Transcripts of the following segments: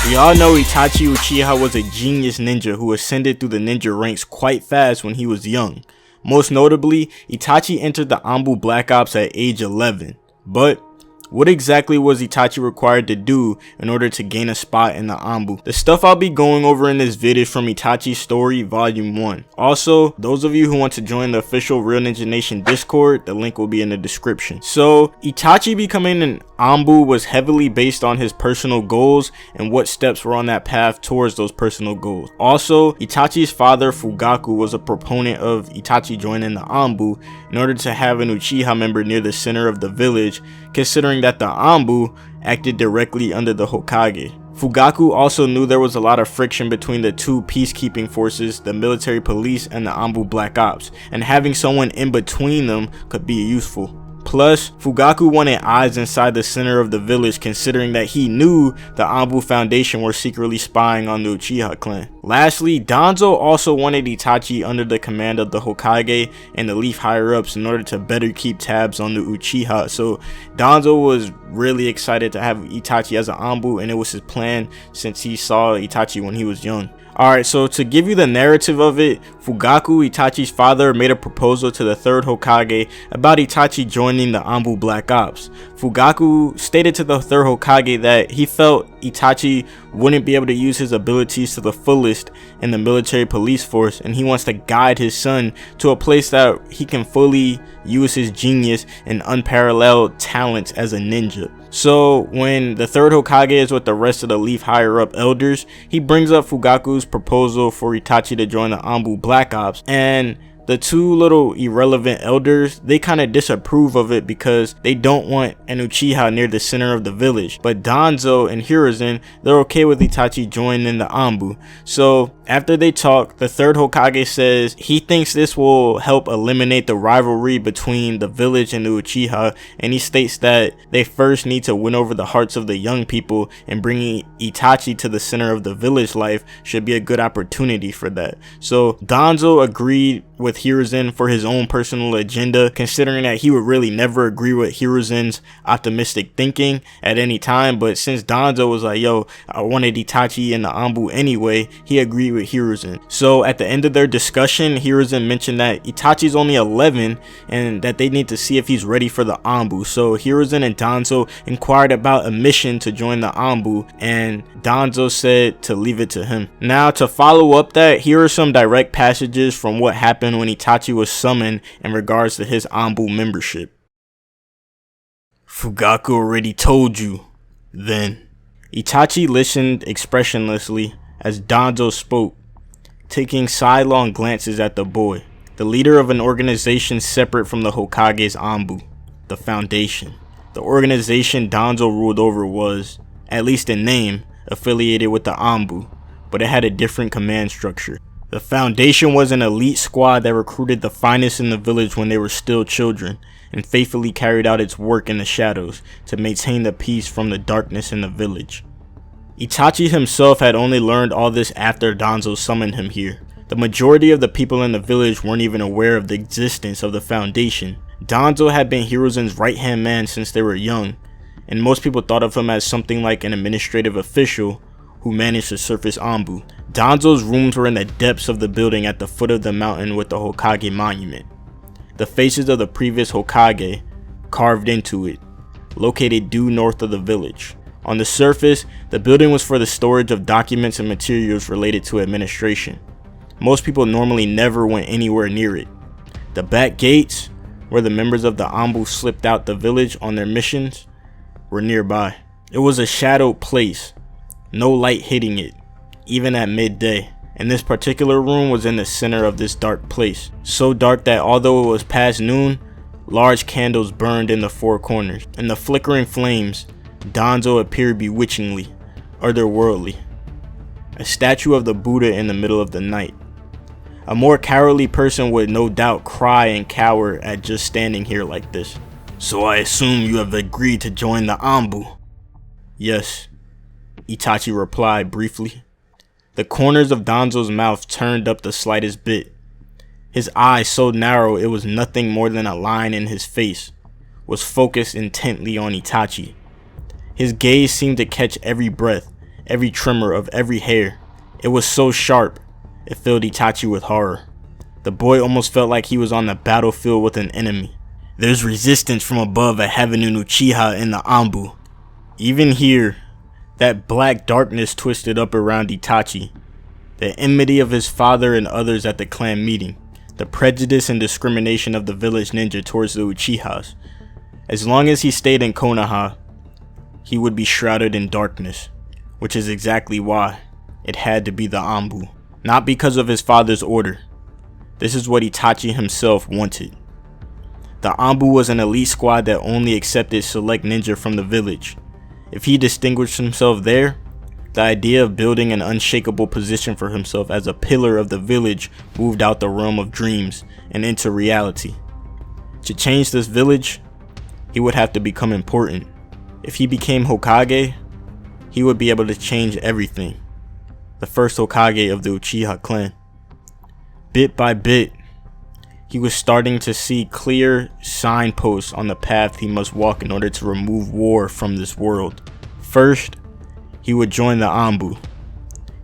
We all know Itachi Uchiha was a genius ninja who ascended through the ninja ranks quite fast when he was young. Most notably, Itachi entered the Anbu Black Ops at age 11. But what exactly was Itachi required to do in order to gain a spot in the Anbu? The stuff I'll be going over in this video is from Itachi's Story Volume 1. Also, those of you who want to join the official Real Ninja Nation Discord, the link will be in the description. So, Itachi becoming an Anbu was heavily based on his personal goals and what steps were on that path towards those personal goals. Also, Itachi's father Fugaku was a proponent of Itachi joining the Anbu in order to have an Uchiha member near the center of the village, considering that the Anbu acted directly under the Hokage. Fugaku also knew there was a lot of friction between the two peacekeeping forces, the military police and the Anbu Black Ops, and having someone in between them could be useful. Plus, Fugaku wanted eyes inside the center of the village, considering that he knew the Anbu Foundation were secretly spying on the Uchiha clan. Lastly, Danzo also wanted Itachi under the command of the Hokage and the Leaf higher-ups in order to better keep tabs on the Uchiha. So Danzo was really excited to have Itachi as an Anbu, and it was his plan since he saw Itachi when he was young. Alright, so to give you the narrative of it, Fugaku, Itachi's father, made a proposal to the third Hokage about Itachi joining the Anbu Black Ops. Fugaku stated to the third Hokage that he felt Itachi wouldn't be able to use his abilities to the fullest in the military police force, and he wants to guide his son to a place that he can fully use his genius and unparalleled talents as a ninja. So when the third Hokage is with the rest of the Leaf higher up elders, he brings up Fugaku's proposal for Itachi to join the Anbu Black Ops, and the two little irrelevant elders, they kind of disapprove of it because they don't want an Uchiha near the center of the village. But Danzo and Hiruzen, they're okay with Itachi joining the Anbu. So after they talk, the third Hokage says he thinks this will help eliminate the rivalry between the village and the Uchiha, and he states that they first need to win over the hearts of the young people, and bringing Itachi to the center of the village life should be a good opportunity for that. So Danzo agreed with Hiruzen for his own personal agenda, considering that he would really never agree with Hiruzen's optimistic thinking at any time. But since Danzo was like, yo, I wanted Itachi in the Anbu anyway, he agreed with Hiruzen. So at the end of their discussion, Hiruzen mentioned that Itachi's only 11 and that they need to see if he's ready for the Anbu. So Hiruzen and Danzo inquired about a mission to join the Anbu, and Danzo said to leave it to him. Now, to follow up that, here are some direct passages from what happened when Itachi was summoned in regards to his Anbu membership. Fugaku already told you, then. Itachi listened expressionlessly as Danzo spoke, taking sidelong glances at the boy, the leader of an organization separate from the Hokage's Anbu, the Foundation. The organization Danzo ruled over was, at least in name, affiliated with the Anbu, but it had a different command structure. The Foundation was an elite squad that recruited the finest in the village when they were still children, and faithfully carried out its work in the shadows to maintain the peace from the darkness in the village. Itachi himself had only learned all this after Danzo summoned him here. The majority of the people in the village weren't even aware of the existence of the Foundation. Danzo had been Hiruzen's right-hand man since they were young, and most people thought of him as something like an administrative official who managed the surface Anbu. Danzo's rooms were in the depths of the building at the foot of the mountain with the Hokage monument. The faces of the previous Hokage carved into it, located due north of the village. On the surface, the building was for the storage of documents and materials related to administration. Most people normally never went anywhere near it. The back gates, where the members of the Anbu slipped out the village on their missions, were nearby. It was a shadowed place, no light hitting it, even at midday, and this particular room was in the center of this dark place. So dark that although it was past noon, large candles burned in the four corners. In the flickering flames, Danzo appeared bewitchingly, otherworldly. A statue of the Buddha in the middle of the night. A more cowardly person would no doubt cry and cower at just standing here like this. So I assume you have agreed to join the Anbu? Yes, Itachi replied briefly. The corners of Danzo's mouth turned up the slightest bit. His eyes, so narrow it was nothing more than a line in his face, was focused intently on Itachi. His gaze seemed to catch every breath, every tremor of every hair. It was so sharp, it filled Itachi with horror. The boy almost felt like he was on the battlefield with an enemy. There's resistance from above at having an Uchiha in the Anbu. Even here, that black darkness twisted up around Itachi. The enmity of his father and others at the clan meeting. The prejudice and discrimination of the village ninja towards the Uchihas. As long as he stayed in Konoha, he would be shrouded in darkness. Which is exactly why it had to be the Anbu. Not because of his father's order. This is what Itachi himself wanted. The Anbu was an elite squad that only accepted select ninja from the village. If he distinguished himself there, the idea of building an unshakable position for himself as a pillar of the village moved out the realm of dreams and into reality. To change this village, he would have to become important. If he became Hokage, he would be able to change everything. The first Hokage of the Uchiha clan. Bit by bit, he was starting to see clear signposts on the path he must walk in order to remove war from this world. First, he would join the Anbu.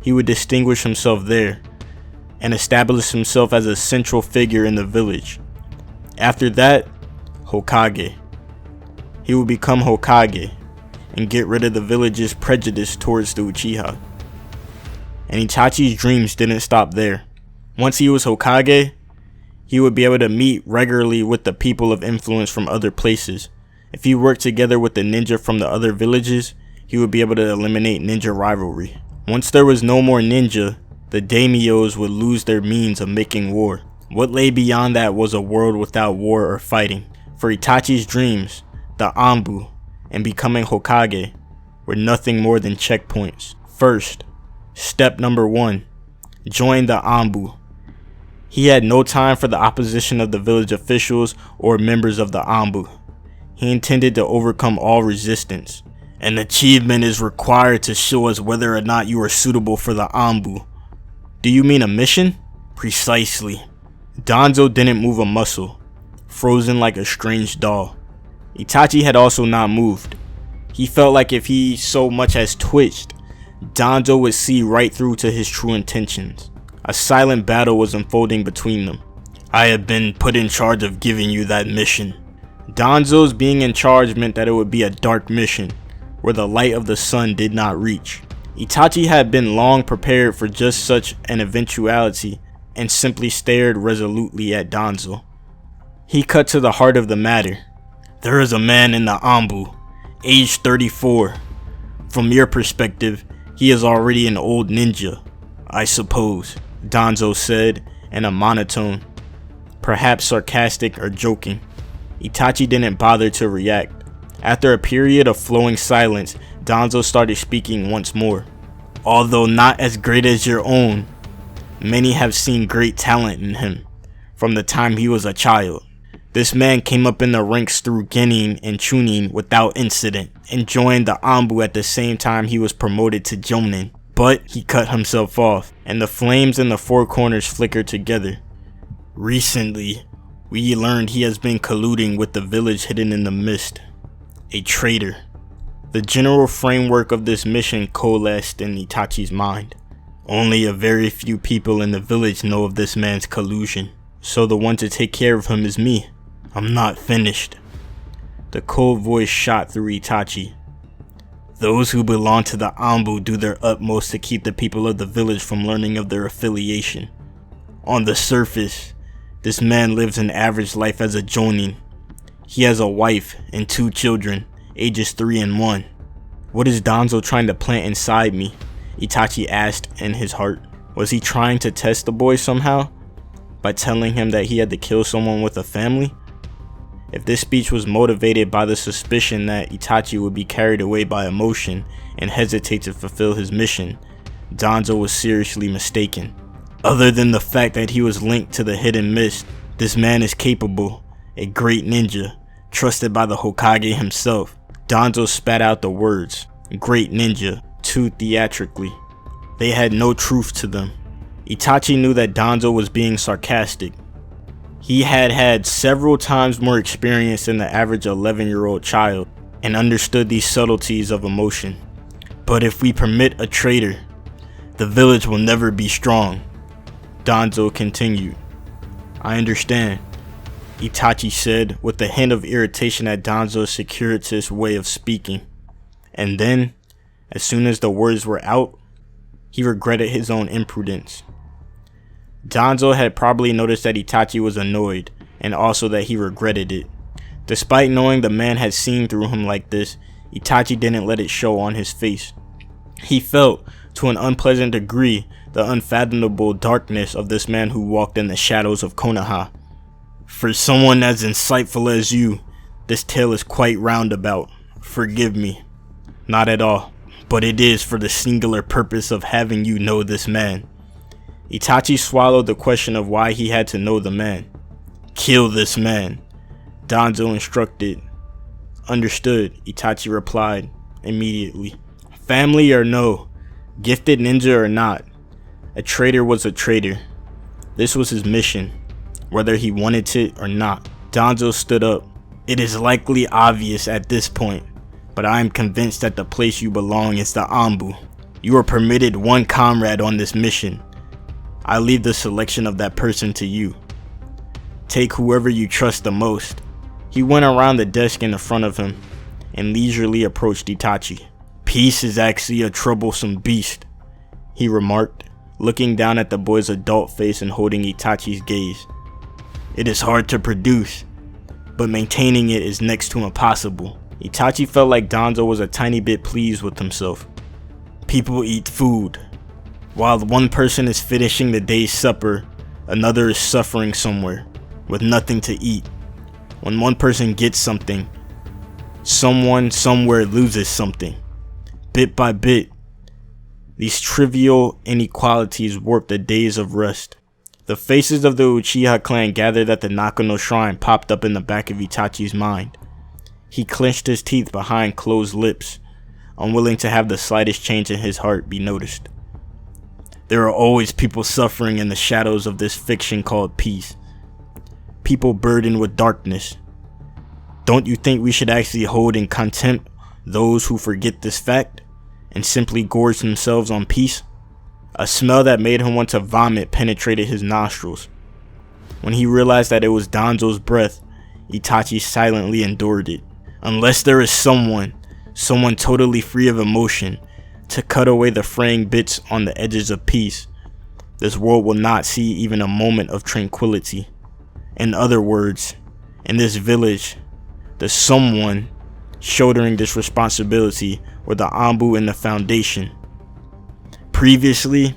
He would distinguish himself there and establish himself as a central figure in the village. After that, Hokage. He would become Hokage and get rid of the village's prejudice towards the Uchiha. And Itachi's dreams didn't stop there. Once he was Hokage, he would be able to meet regularly with the people of influence from other places. If he worked together with the ninja from the other villages, he would be able to eliminate ninja rivalry. Once there was no more ninja, the daimyos would lose their means of making war. What lay beyond that was a world without war or fighting. For Itachi's dreams, the Anbu and becoming Hokage were nothing more than checkpoints. First, step number 1, join the Anbu. He had no time for the opposition of the village officials or members of the Anbu. He intended to overcome all resistance. An achievement is required to show us whether or not you are suitable for the Anbu. Do you mean a mission? Precisely. Danzo didn't move a muscle, frozen like a strange doll. Itachi had also not moved. He felt like if he so much as twitched, Danzo would see right through to his true intentions. A silent battle was unfolding between them. I have been put in charge of giving you that mission. Danzo's being in charge meant that it would be a dark mission, where the light of the sun did not reach. Itachi had been long prepared for just such an eventuality and simply stared resolutely at Danzo. He cut to the heart of the matter. There is a man in the Anbu, age 34. From your perspective, he is already an old ninja, I suppose, Danzo said in a monotone, perhaps sarcastic or joking. Itachi didn't bother to react. After a period of flowing silence, Danzo started speaking once more. Although not as great as your own, many have seen great talent in him from the time he was a child. This man came up in the ranks through Genin and Chunin without incident and joined the Anbu at the same time he was promoted to Jonin. But he cut himself off, and the flames in the four corners flickered together. Recently, we learned he has been colluding with the village hidden in the mist. A traitor. The general framework of this mission coalesced in Itachi's mind. Only a very few people in the village know of this man's collusion, so the one to take care of him is me. I'm not finished. The cold voice shot through Itachi. Those who belong to the Anbu do their utmost to keep the people of the village from learning of their affiliation. On the surface, this man lives an average life as a jonin. He has a wife and 2 children, ages 3 and 1. What is Danzo trying to plant inside me? Itachi asked in his heart. Was he trying to test the boy somehow? By telling him that he had to kill someone with a family? If this speech was motivated by the suspicion that Itachi would be carried away by emotion and hesitate to fulfill his mission, Danzo was seriously mistaken. Other than the fact that he was linked to the hidden mist, this man is capable, a great ninja, trusted by the Hokage himself. Danzo spat out the words, great ninja, too theatrically. They had no truth to them. Itachi knew that Danzo was being sarcastic. He had had several times more experience than the average 11-year-old child and understood these subtleties of emotion. But if we permit a traitor, the village will never be strong. Danzo continued. I understand, Itachi said with a hint of irritation at Danzo's circuitous way of speaking. And then, as soon as the words were out, he regretted his own imprudence. Danzo had probably noticed that Itachi was annoyed, and also that he regretted it. Despite knowing the man had seen through him like this, Itachi didn't let it show on his face. He felt, to an unpleasant degree, the unfathomable darkness of this man who walked in the shadows of Konoha. For someone as insightful as you, this tale is quite roundabout. Forgive me. Not at all. But it is for the singular purpose of having you know this man. Itachi swallowed the question of why he had to know the man. Kill this man, Danzo instructed. Understood, Itachi replied immediately. Family or no, gifted ninja or not, a traitor was a traitor. This was his mission, whether he wanted it or not. Danzo stood up. It is likely obvious at this point, but I am convinced that the place you belong is the Anbu. You are permitted one comrade on this mission. I leave the selection of that person to you. Take whoever you trust the most. He went around the desk in the front of him and leisurely approached Itachi. Peace is actually a troublesome beast, he remarked, looking down at the boy's adult face and holding Itachi's gaze. It is hard to produce, but maintaining it is next to impossible. Itachi felt like Danzo was a tiny bit pleased with himself. People eat food. While one person is finishing the day's supper, another is suffering somewhere, with nothing to eat. When one person gets something, someone somewhere loses something. Bit by bit, these trivial inequalities warp the days of rest. The faces of the Uchiha clan gathered at the Nakano shrine popped up in the back of Itachi's mind. He clenched his teeth behind closed lips, unwilling to have the slightest change in his heart be noticed. There are always people suffering in the shadows of this fiction called peace. People burdened with darkness. Don't you think we should actually hold in contempt those who forget this fact and simply gorge themselves on peace? A smell that made him want to vomit penetrated his nostrils. When he realized that it was Danzo's breath, Itachi silently endured it. Unless there is someone totally free of emotion, to cut away the fraying bits on the edges of peace, this world will not see even a moment of tranquility. In other words, in this village, the someone shouldering this responsibility were the Anbu and the Foundation. Previously,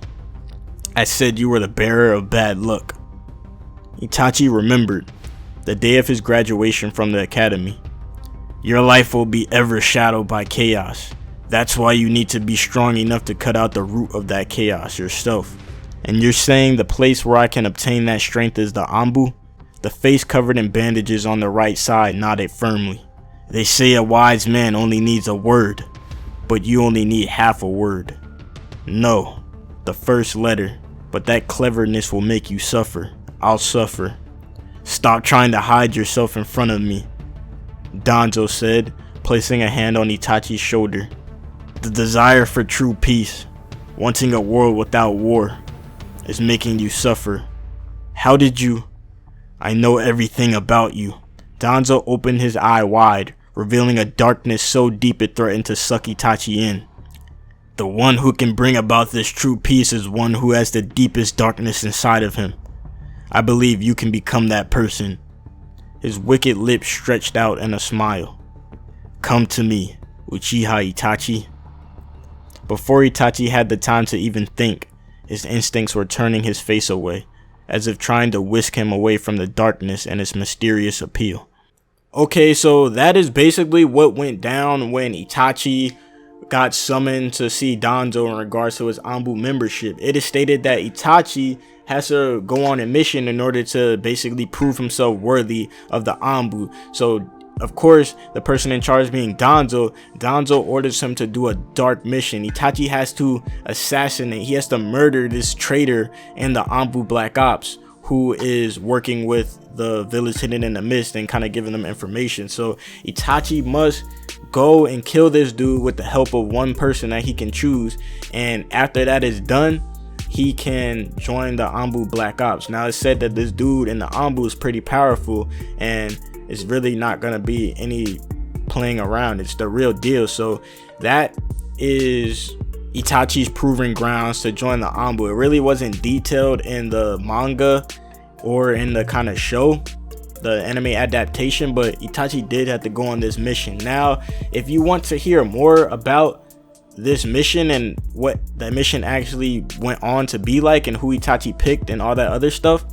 I said you were the bearer of bad luck. Itachi remembered the day of his graduation from the academy. Your life will be ever shadowed by chaos. That's why you need to be strong enough to cut out the root of that chaos yourself. And you're saying the place where I can obtain that strength is the Anbu? The face covered in bandages on the right side nodded firmly. They say a wise man only needs a word, but you only need half a word. No, the first letter, but that cleverness will make you suffer. I'll suffer. Stop trying to hide yourself in front of me, Danzo said, placing a hand on Itachi's shoulder. The desire for true peace, wanting a world without war, is making you suffer. How did you? I know everything about you. Danzo opened his eye wide, revealing a darkness so deep it threatened to suck Itachi in. The one who can bring about this true peace is one who has the deepest darkness inside of him. I believe you can become that person. His wicked lips stretched out in a smile. Come to me, Uchiha Itachi. Before Itachi had the time to even think, his instincts were turning his face away, as if trying to whisk him away from the darkness and its mysterious appeal. Okay, so that is basically what went down when Itachi got summoned to see Danzo in regards to his Anbu membership. It is stated that Itachi has to go on a mission in order to basically prove himself worthy of the Anbu. So, of course, the person in charge being Danzo orders him to do a dark mission. Itachi has to assassinate, he has to murder this traitor in the Anbu Black Ops, who is working with the village hidden in the mist and kind of giving them information. So Itachi must go and kill this dude with the help of one person that he can choose, and after that is done, he can join the Anbu Black Ops. Now it's said that this dude in the Anbu is pretty powerful, and it's really not gonna be any playing around. It's the real deal. So that is Itachi's proving grounds to join the Anbu. It really wasn't detailed in the manga or in the kind of show, the anime adaptation, but Itachi did have to go on this mission. Now, if you want to hear more about this mission and what that mission actually went on to be like and who Itachi picked and all that other stuff,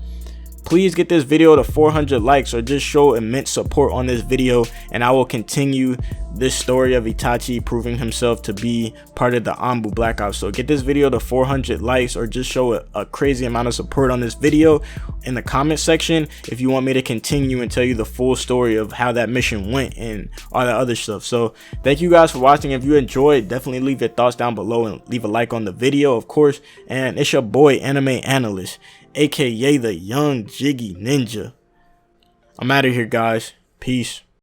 please get this video to 400 likes or just show immense support on this video, and I will continue this story of Itachi proving himself to be part of the Anbu Black Ops. So get this video to 400 likes or just show a crazy amount of support on this video in the comment section if you want me to continue and tell you the full story of how that mission went and all that other stuff. So thank you guys for watching. If you enjoyed, definitely leave your thoughts down below and leave a like on the video, of course. And it's your boy AnimeAnalyst, aka the young jiggy ninja. I'm out of here, guys. Peace.